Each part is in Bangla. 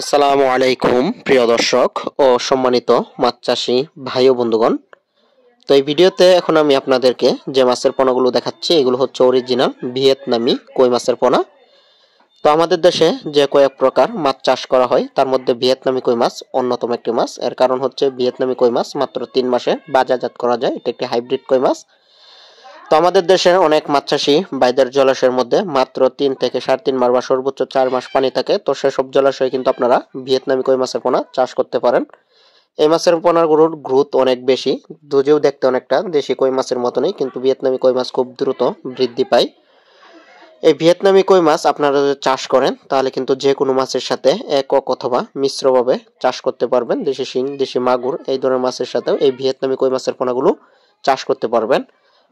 আসসালামু আলাইকুম প্রিয় দর্শক ও সম্মানিত মাছ চাষি ভাই ও বন্ধুগণ। তো এই ভিডিওতে এখন আমি আপনাদেরকে যে মাছের পোনাগুলো দেখাচ্ছি এগুলো হচ্ছে অরিজিনাল ভিয়েতনামি কই মাছের পোনা। তো আমাদের দেশে যে কয়েক প্রকার মাছ চাষ করা হয় তার মধ্যে ভিয়েতনামি কই মাছ অন্যতম একটি মাছ। এর কারণ হচ্ছে ভিয়েতনামি কই মাছ মাত্র ৩ মাসে বাজারজাত করা যায়। এটা একটি হাইব্রিড কই মাছ। তো আমাদের দেশের অনেক মাছ চাষি ভাইদের জলাশয়ের মধ্যে মাত্র ৩ থেকে ৩.৫ মাস বা সর্বোচ্চ ৪ মাস পানি থাকে। তো সেসব জলাশয়ে কিন্তু আপনারা ভিয়েতনামি কই মাছের পোনা চাষ করতে পারেন। এই মাছের পোনাগুলোর গ্রোথ অনেক বেশি, যদিও দেখতে অনেকটা দেশি কই মাছের মতনই, কিন্তু ভিয়েতনামি কই মাছ খুব দ্রুত বৃদ্ধি পায়। এই ভিয়েতনামি কই মাছ আপনারা যদি চাষ করেন তাহলে কিন্তু যে কোনো মাছের সাথে একক অথবা মিশ্রভাবে চাষ করতে পারবেন। দেশি শিং, দেশি মাগুর এই ধরনের মাছের সাথেও এই ভিয়েতনামি কই মাছের পোনাগুলো চাষ করতে পারবেন।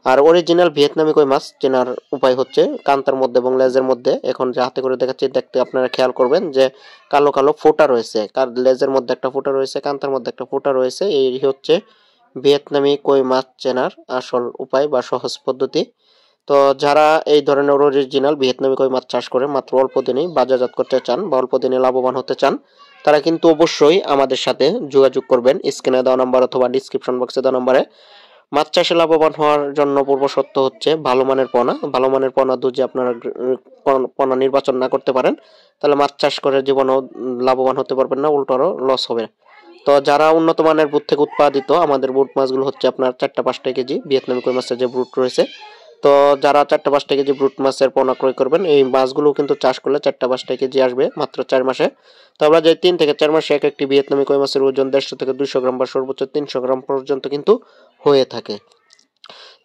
আর অরিজিনাল ভিয়েতনামি কই মাছ চেনার উপায় হচ্ছে কান্তার মধ্যে এবং লেজের মধ্যে, এখন যে হাতে করে দেখাচ্ছি দেখতে আপনারা খেয়াল করবেন যে কালো কালো ফোঁটা রয়েছে, লেজের মধ্যে একটা ফোঁটা রয়েছে, কান্তার মধ্যে একটা ফোঁটা রয়েছে। এই হচ্ছে ভিয়েতনামি কই মাছ চেনার আসল উপায় বা সহজ পদ্ধতি। তো যারা এই ধরনের অরিজিনাল ভিয়েতনামি কই মাছ চাষ করে মাত্র অল্প দিনেই বাজারজাত করতে চান বা অল্প দিনে লাভবান হতে চান, তারা কিন্তু অবশ্যই আমাদের সাথে যোগাযোগ করবেন স্ক্রিনে দেওয়া নাম্বার অথবা ডিসক্রিপশন বক্সে দেওয়া নাম্বারে। মাছ চাষে লাভবান হওয়ার জন্য পূর্ব শর্ত হচ্ছে ভালো মানের পোনা। ভালো মানের পোনা যদি আপনারা পোনা নির্বাচন না করতে পারেন তাহলে মাছ চাষ করে জীবনেও লাভবান হতে পারবেন না, উল্টো আরো লস হবে। তো যারা উন্নত মানের বুট থেকে উৎপাদিত আমাদের বুট মাছগুলো হচ্ছে আপনার ৪-৫ কেজি ভিয়েতনামি কই মাছের যে ব্রুট রয়েছে, তো যারা ৪-৫ কেজি ব্রুট মাছের পোনা ক্রয় করবেন এই মাছগুলো কিন্তু চাষ করলে ৪-৫ কেজি আসবে মাত্র ৪ মাসে। তো আমরা যে ৩ থেকে ৪ মাসে এক একটি ভিয়েতনামি কই মাছের ওজন ১৫০ থেকে ২০০ গ্রাম বা সর্বোচ্চ ৩০০ গ্রাম পর্যন্ত কিন্তু হয়ে থাকে।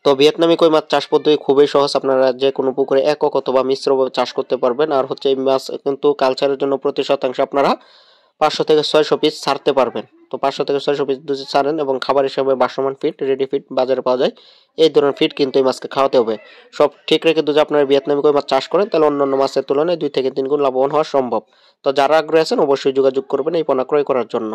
তো ভিয়েতনামি কই মাছ চাষ পদ্ধতি খুবই সহজ, আপনারা যে কোনো পুকুরে একক অথবা মিশ্রভাবে চাষ করতে পারবেন। আর হচ্ছে এই মাছ কিন্তু কালচারের জন্য প্রতি শতাংশে আপনারা ৫০০ থেকে ৬০০ পিস ছাড়তে পারবেন। তো ৫০০ থেকে ৬০০ পিস যদি ছাড়েন এবং খাবার হিসাবে বাসমান ফিড, রেডি ফিড বাজারে পাওয়া যায়, এই ধরনের ফিড কিন্তু এই মাছকে খাওয়াতে হবে। সব ঠিক রেখে যদি আপনারা ভিয়েতনামি কই মাছ চাষ করেন তাহলে অন্যান্য মাছের তুলনায় ২ থেকে ৩ গুণ লাভবান হওয়া সম্ভব। তো যারা আগ্রহী আছেন অবশ্যই যোগাযোগ করবেন এই পোনা ক্রয় করার জন্য।